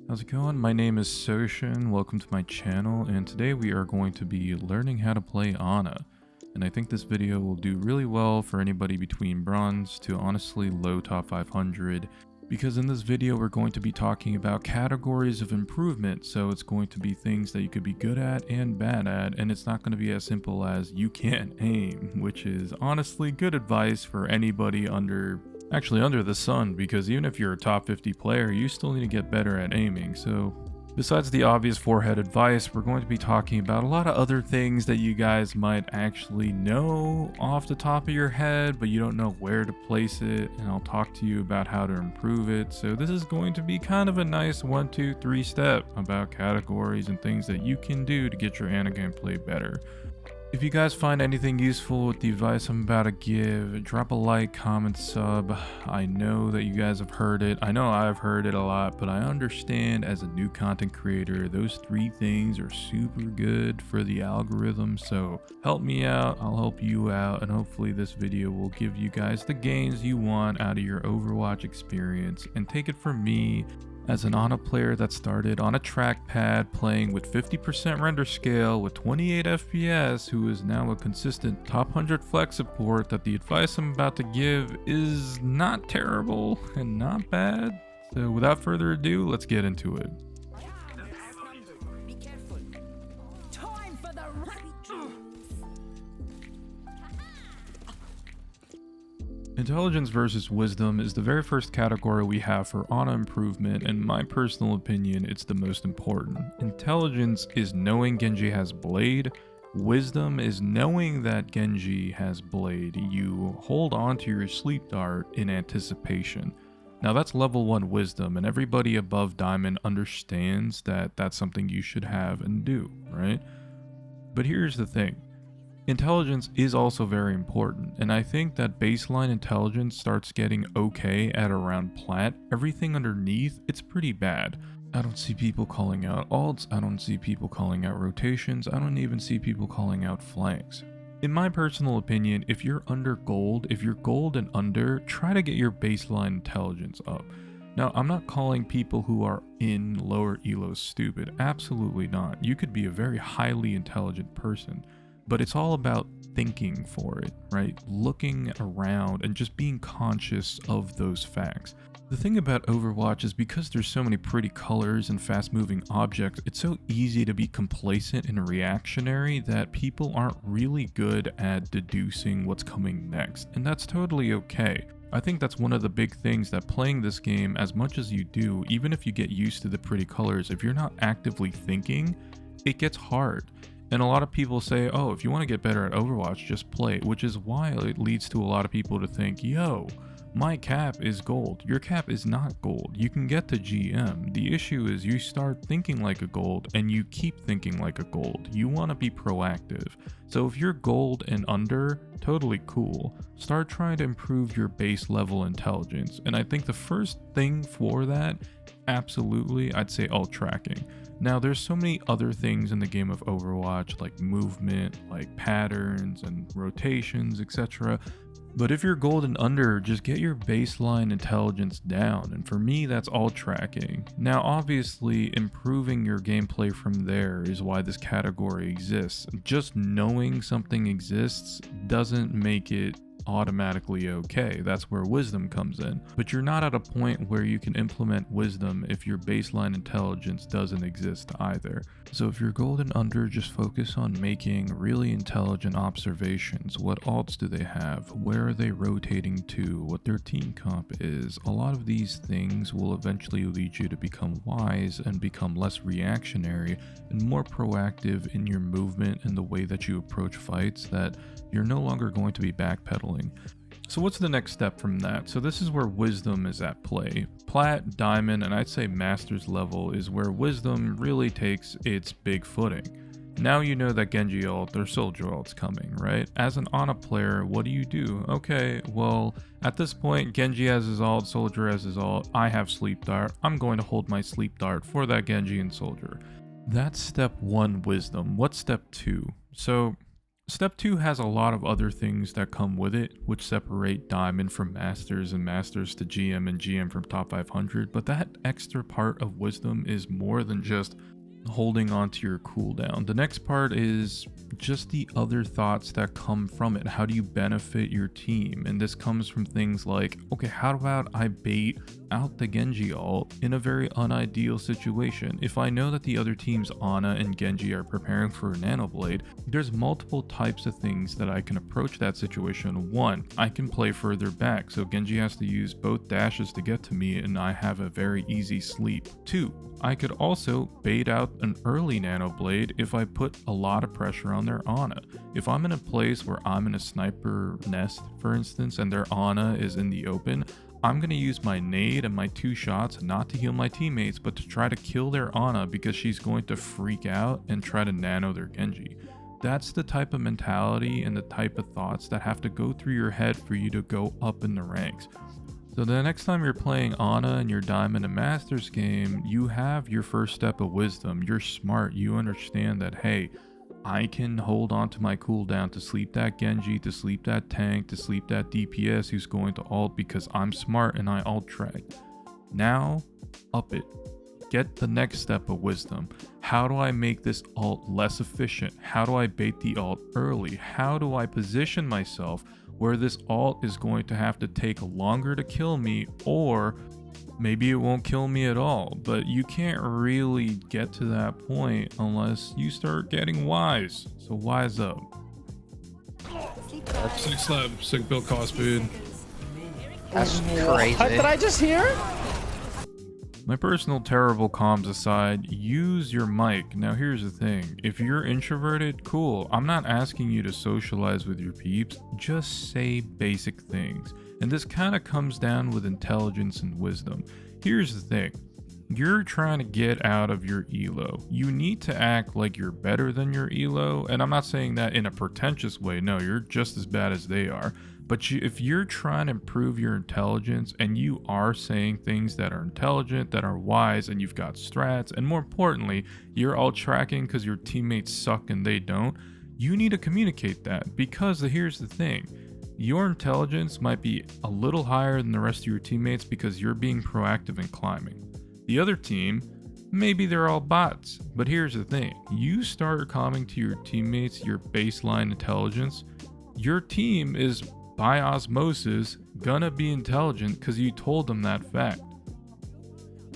How's it going? My name is Soshin. Welcome to my channel, and today we are going to be learning how to play Ana. And I think this video will do really well for anybody between bronze to honestly low top 500, because in this video we're going to be talking about categories of improvement. So it's going to be things that you could be good at and bad at, and it's not going to be as simple as you can't aim, which is honestly good advice for anybody under the sun, because even if you're a top 50 player, you still need to get better at aiming. So besides the obvious forehead advice, we're going to be talking about a lot of other things that you guys might actually know off the top of your head, but you don't know where to place it, and I'll talk to you about how to improve it. So this is going to be kind of a nice 1, 2, 3 step about categories and things that you can do to get your Ana gameplay better. If you guys find anything useful with the advice I'm about to give, drop a like, comment, sub. I know that you guys have heard it. I know I've heard it a lot, but I understand as a new content creator, those 3 things are super good for the algorithm. So help me out, I'll help you out, and hopefully this video will give you guys the gains you want out of your Overwatch experience. And take it from me, as an Ana player that started on a trackpad playing with 50% render scale with 28 FPS, who is now a consistent top 100 flex support, that the advice I'm about to give is not terrible and not bad. So without further ado, let's get into it. Be careful. Time for the Intelligence versus wisdom is the very first category we have for Ana improvement, and in my personal opinion, it's the most important. Intelligence is knowing Genji has Blade. Wisdom is knowing that Genji has Blade. You hold on to your sleep dart in anticipation. Now that's level 1 wisdom, and everybody above Diamond understands that that's something you should have and do, right? But here's the thing. Intelligence is also very important, and I think that baseline intelligence starts getting okay at around plat. Everything underneath, it's pretty bad. I don't see people calling out ults, I don't see people calling out rotations, I don't even see people calling out flanks. In my personal opinion, if you're under gold, if you're gold and under, try to get your baseline intelligence up. Now, I'm not calling people who are in lower elos stupid, absolutely not. You could be a very highly intelligent person. But it's all about thinking for it, right? Looking around and just being conscious of those facts. The thing about Overwatch is because there's so many pretty colors and fast moving objects, it's so easy to be complacent and reactionary that people aren't really good at deducing what's coming next. And that's totally okay. I think that's one of the big things that playing this game, as much as you do, even if you get used to the pretty colors, if you're not actively thinking, it gets hard. And a lot of people say, oh, if you want to get better at Overwatch, just play, which is why it leads to a lot of people to think, yo, my cap is gold. Your cap is not gold. You can get to GM. The issue is you start thinking like a gold and you keep thinking like a gold. You want to be proactive. So if you're gold and under, totally cool. Start trying to improve your base level intelligence. And I think the first thing for that, absolutely, I'd say alt tracking. Now, there's so many other things in the game of Overwatch, like movement, like patterns and rotations, etc. But if you're gold and under, just get your baseline intelligence down, and for me, that's alt tracking. Now, obviously, improving your gameplay from there is why this category exists. Just knowing something exists doesn't make it automatically okay. That's where wisdom comes in. But you're not at a point where you can implement wisdom if your baseline intelligence doesn't exist either. So if you're gold and under, just focus on making really intelligent observations. What alts do they have? Where are they rotating to? What their team comp is? A lot of these things will eventually lead you to become wise and become less reactionary and more proactive in your movement and the way that you approach fights, that you're no longer going to be backpedaling. So what's the next step from that? So this is where wisdom is at play. Plat, diamond, and I'd say master's level is where wisdom really takes its big footing. Now you know that Genji ult or soldier ult's coming, right? As an Ana player, what do? Okay, well, at this point, Genji has his ult, soldier has his ult, I have sleep dart. I'm going to hold my sleep dart for that Genji and soldier. That's step 1 wisdom. What's step 2? So Step 2 has a lot of other things that come with it, which separate Diamond from Masters and Masters to GM and GM from top 500, but that extra part of Wisdom is more than just holding on to your cooldown. The next part is just the other thoughts that come from it. How do you benefit your team? And this comes from things like, okay, how about I bait out the Genji ult in a very unideal situation? If I know that the other team's Ana and Genji are preparing for a Nanoblade, there's multiple types of things that I can approach that situation. One, I can play further back, so Genji has to use both dashes to get to me and I have a very easy sleep. Two, I could also bait out an early Nanoblade if I put a lot of pressure on their Ana. If I'm in a place where I'm in a sniper nest, for instance, and their Ana is in the open, I'm going to use my nade and my 2 shots not to heal my teammates, but to try to kill their Ana because she's going to freak out and try to nano their Genji. That's the type of mentality and the type of thoughts that have to go through your head for you to go up in the ranks. So the next time you're playing Ana in your Diamond and Masters game, you have your first step of wisdom. You're smart. You understand that, hey, I can hold on to my cooldown to sleep that Genji, to sleep that tank, to sleep that DPS who's going to ult because I'm smart and I ult track. Now, up it. Get the next step of wisdom. How do I make this ult less efficient? How do I bait the ult early? How do I position myself where this ult is going to have to take longer to kill me, or maybe it won't kill me at all? But you can't really get to that point unless you start getting wise. So wise up. Sick slap, sick build cost, dude. That's crazy. What did I just hear? My personal terrible comms aside, use your mic. Now here's the thing, if you're introverted, cool. I'm not asking you to socialize with your peeps, just say basic things. And this kind of comes down with intelligence and wisdom. Here's the thing, you're trying to get out of your elo. You need to act like you're better than your elo, and I'm not saying that in a pretentious way, no, you're just as bad as they are. But if you're trying to improve your intelligence and you are saying things that are intelligent, that are wise, and you've got strats, and more importantly, you're all tracking because your teammates suck and they don't, you need to communicate that. Because here's the thing, your intelligence might be a little higher than the rest of your teammates because you're being proactive in climbing. The other team, maybe they're all bots. But here's the thing, you start calming to your teammates your baseline intelligence, your team is by osmosis gonna be intelligent because you told them that fact.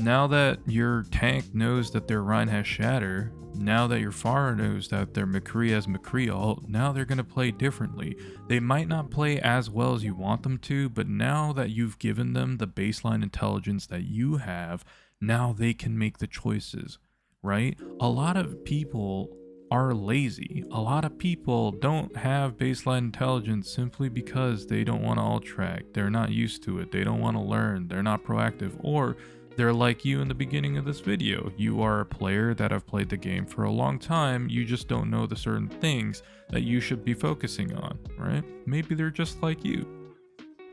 Now that your tank knows that their Rhine has Shatter, now that your Pharah knows that their McCree has McCree ult, now they're gonna play differently. They might not play as well as you want them to, but now that you've given them the baseline intelligence that you have, now they can make the choices, right? A lot of people are lazy. A lot of people don't have baseline intelligence simply because they don't want to ult track. They're not used to it. They don't want to learn. They're not proactive. Or they're like you in the beginning of this video. You are a player that have played the game for a long time. You just don't know the certain things that you should be focusing on, right? Maybe they're just like you.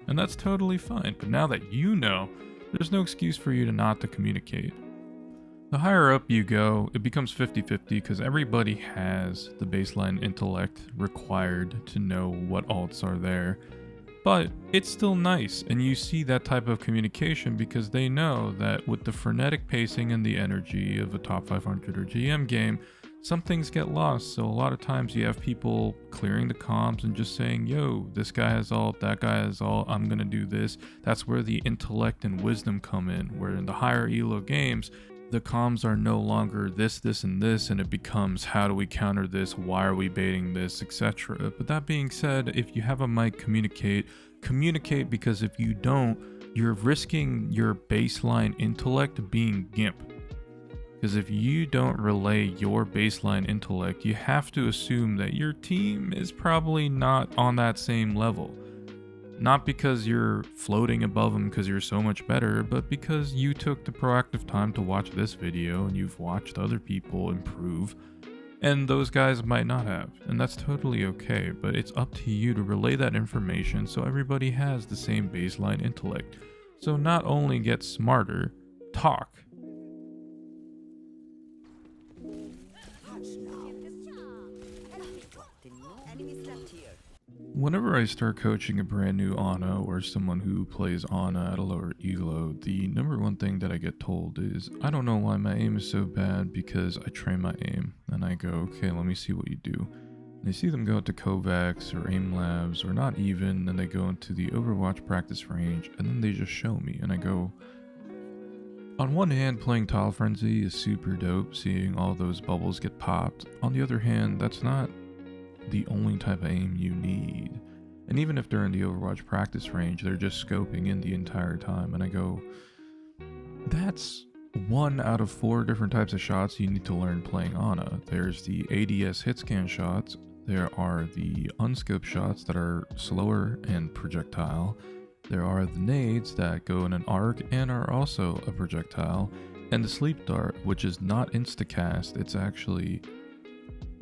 And that's totally fine. But now that you know, there's no excuse for you to not to communicate. The higher up you go, it becomes 50-50 because everybody has the baseline intellect required to know what alts are there. But it's still nice, and you see that type of communication because they know that with the frenetic pacing and the energy of a top 500 or GM game, some things get lost. So a lot of times you have people clearing the comms and just saying, yo, this guy has ult, that guy has ult, I'm gonna do this. That's where the intellect and wisdom come in, where in the higher elo games, the comms are no longer this, and this, and it becomes how do we counter this, why are we baiting this, etc. But that being said, if you have a mic, communicate, because if you don't, you're risking your baseline intellect being GIMP. Because if you don't relay your baseline intellect, you have to assume that your team is probably not on that same level. Not because you're floating above them because you're so much better, but because you took the proactive time to watch this video and you've watched other people improve, and those guys might not have, and that's totally okay, but it's up to you to relay that information so everybody has the same baseline intellect. So not only get smarter, talk. Enemies left here. Whenever I start coaching a brand new Ana or someone who plays Ana at a lower elo, the number one thing that I get told is, I don't know why my aim is so bad because I train my aim. And I go, okay, let me see what you do. And I see them go to Kovacs or aim labs or not even, then they go into the Overwatch practice range and then they just show me and I go, on one hand, playing Tile Frenzy is super dope, seeing all those bubbles get popped. On the other hand, that's not the only type of aim you need. And even if they're in the Overwatch practice range, they're just scoping in the entire time. And I go, that's 1 out of 4 different types of shots you need to learn playing Ana. There's the ADS hit scan shots, there are the unscoped shots that are slower and projectile, there are the nades that go in an arc and are also a projectile, and the sleep dart, which is not instacast, it's actually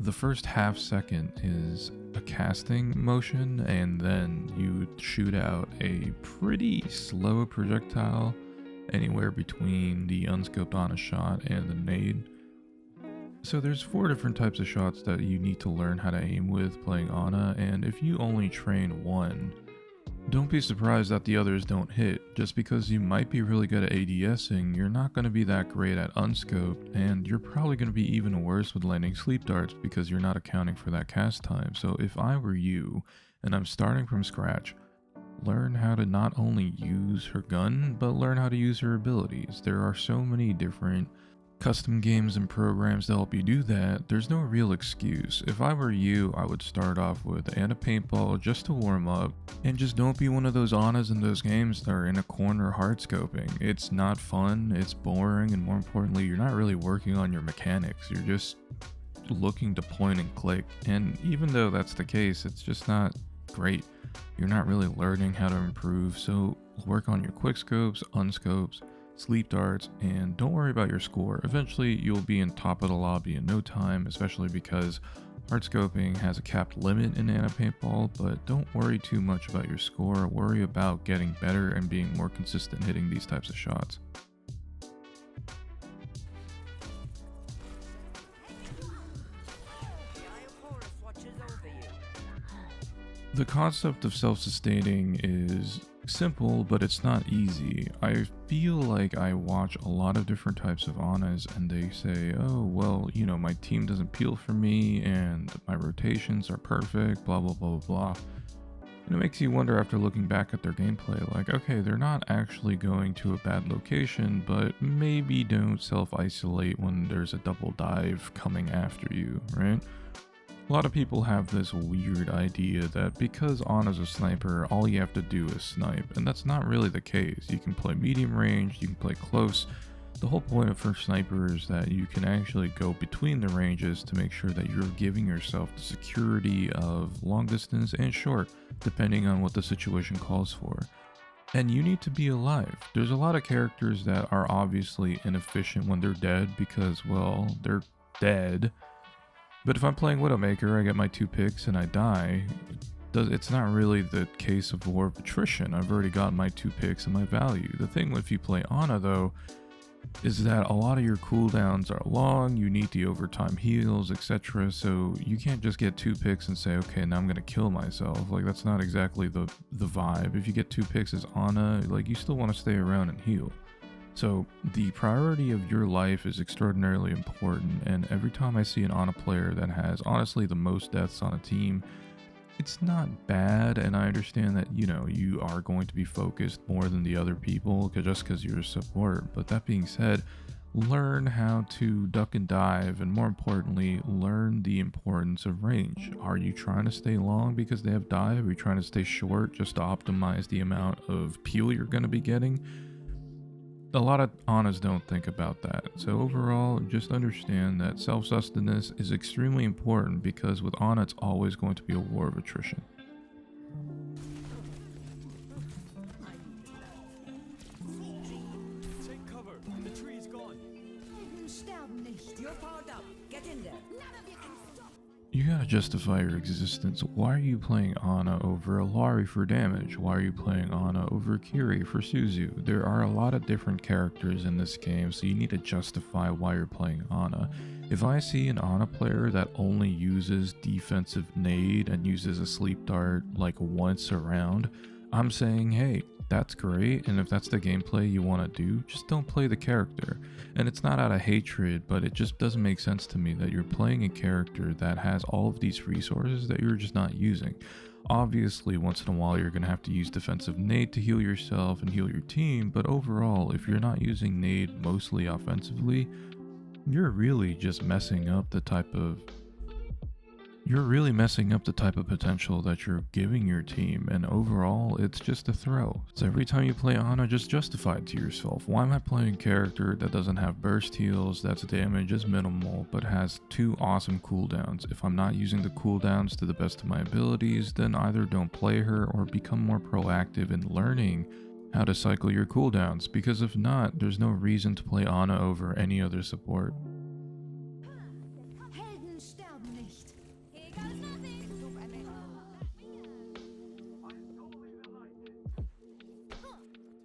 the first half second is a casting motion, and then you shoot out a pretty slow projectile anywhere between the unscoped Ana shot and the nade. So there's 4 different types of shots that you need to learn how to aim with playing Ana, and if you only train one, don't be surprised that the others don't hit. Just because you might be really good at ADSing, you're not going to be that great at unscoped, and you're probably going to be even worse with landing sleep darts because you're not accounting for that cast time. So if I were you, and I'm starting from scratch, learn how to not only use her gun, but learn how to use her abilities. There are so many different custom games and programs to help you do that. There's no real excuse. If I were you, I would start off with Ana Paintball just to warm up, and just don't be one of those Anas in those games that are in a corner hard scoping. It's not fun, it's boring, and more importantly, you're not really working on your mechanics. You're just looking to point and click, and even though that's the case, it's just not great. You're not really learning how to improve, so work on your quick scopes, unscopes, sleep darts, and don't worry about your score. Eventually you'll be in top of the lobby in no time, especially because hard scoping has a capped limit in Ana Paintball, but don't worry too much about your score. Worry about getting better and being more consistent hitting these types of shots. The concept of self-sustaining is simple, but it's not easy. I feel like I watch a lot of different types of Anas and they say, oh, well, you know, my team doesn't peel for me and my rotations are perfect, blah, blah, blah, blah, blah. And it makes you wonder after looking back at their gameplay, like, okay, they're not actually going to a bad location, but maybe don't self-isolate when there's a double dive coming after you, right? A lot of people have this weird idea that because Ana's a sniper, all you have to do is snipe, and that's not really the case. You can play medium range, you can play close. The whole point of first sniper is that you can actually go between the ranges to make sure that you're giving yourself the security of long distance and short, depending on what the situation calls for. And you need to be alive. There's a lot of characters that are obviously inefficient when they're dead because, well, they're dead. But if I'm playing Widowmaker, I get my 2 picks and I die. It's not really the case of war of attrition. I've already got my 2 picks and my value. The thing if you play Ana though, is that a lot of your cooldowns are long, you need the overtime heals, etc. So you can't just get 2 picks and say, okay, now I'm gonna kill myself. Like, that's not exactly the vibe. If you get 2 picks as Ana, like, you still want to stay around and heal. So the priority of your life is extraordinarily important, and every time I see an Ana player that has honestly the most deaths on a team, it's not bad, and I understand that, you know, you are going to be focused more than the other people just because you're a support. But that being said, learn how to duck and dive, and more importantly, learn the importance of range. Are you trying to stay long because they have dive? Are you trying to stay short just to optimize the amount of peel you're going to be getting? A lot of Anas don't think about that. So overall, just understand that self-sustenance is extremely important because with Ana, it's always going to be a war of attrition. Take cover. The tree's gone. Sterben nicht. You're powered up. Get in there. None of you can stop. You gotta justify your existence. Why are you playing Ana over Alari for damage? Why are you playing Ana over Kiri for Suzu? There are a lot of different characters in this game, so you need to justify why you're playing Ana. If I see an Ana player that only uses defensive nade and uses a sleep dart like once a round, I'm saying, hey, that's great, and if that's the gameplay you want to do, just don't play the character. And it's not out of hatred, but it just doesn't make sense to me that you're playing a character that has all of these resources that you're just not using. Obviously, once in a while you're going to have to use defensive nade to heal yourself and heal your team, but overall, if you're not using nade mostly offensively, you're really just messing up the type of potential that you're giving your team, and overall it's just a throw. So every time you play Ana, just justify it to yourself. Why am I playing a character that doesn't have burst heals, that's damage is minimal, but has 2 awesome cooldowns? If I'm not using the cooldowns to the best of my abilities, then either don't play her or become more proactive in learning how to cycle your cooldowns, because if not, there's no reason to play Ana over any other support. Helden sterben nicht.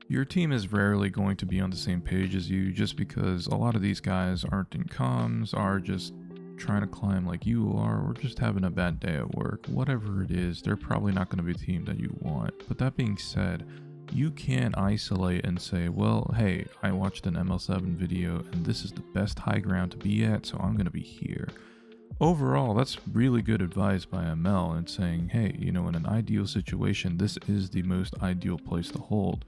Your team is rarely going to be on the same page as you, just because a lot of these guys aren't in comms, are just trying to climb like you are, or just having a bad day at work. Whatever it is, they're probably not going to be the team that you want. But that being said, you can isolate and say, well, hey, I watched an ML7 video and this is the best high ground to be at, so I'm going to be here. Overall, that's really good advice by ML and saying, hey, in an ideal situation, this is the most ideal place to hold.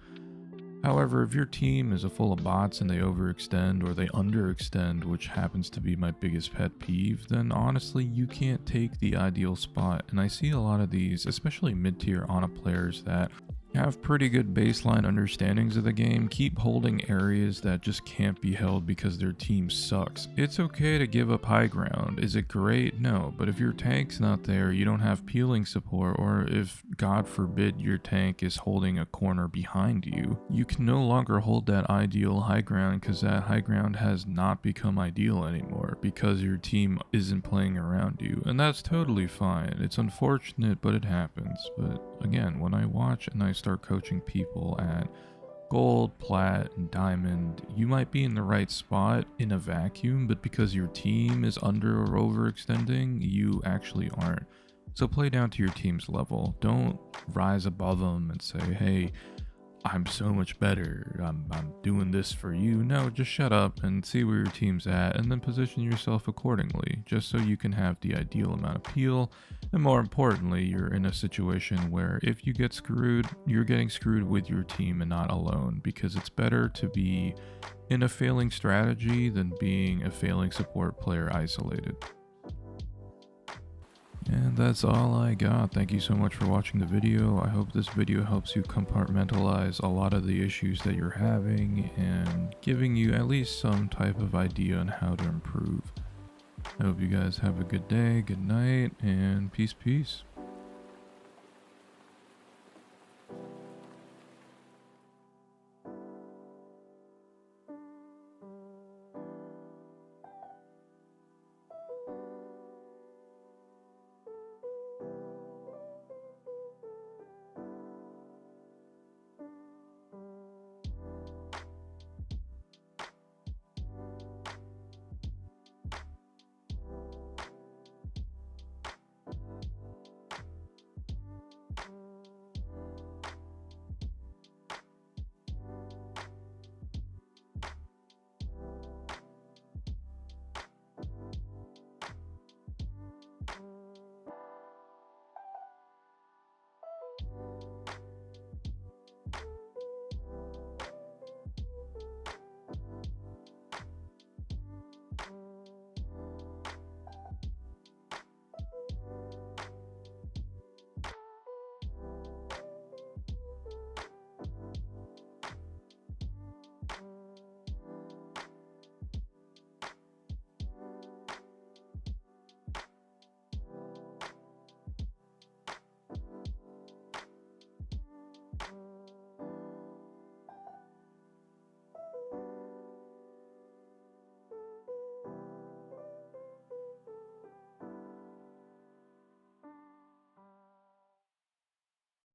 However, if your team is full of bots and they overextend or they underextend, which happens to be my biggest pet peeve, then honestly you can't take the ideal spot. And I see a lot of these, especially mid-tier Ana players that have pretty good baseline understandings of the game, keep holding areas that just can't be held because their team sucks. It's okay to give up high ground. Is it great? No, but if your tank's not there, you don't have peeling support, or if, God forbid, your tank is holding a corner behind you, you can no longer hold that ideal high ground because that high ground has not become ideal anymore because your team isn't playing around you, and that's totally fine. It's unfortunate, but it happens. But again, when I watch and I start coaching people at gold, plat, and diamond, you might be in the right spot in a vacuum, but because your team is under or overextending, you actually aren't. So play down to your team's level. Don't rise above them and say, hey, I'm so much better, I'm doing this for you. No, just shut up and see where your team's at, and then position yourself accordingly, just so you can have the ideal amount of peel. And more importantly, you're in a situation where if you get screwed, you're getting screwed with your team and not alone, because it's better to be in a failing strategy than being a failing support player isolated. And that's all I got. Thank you so much for watching the video. I hope this video helps you compartmentalize a lot of the issues that you're having and giving you at least some type of idea on how to improve. I hope you guys have a good day, good night, and peace.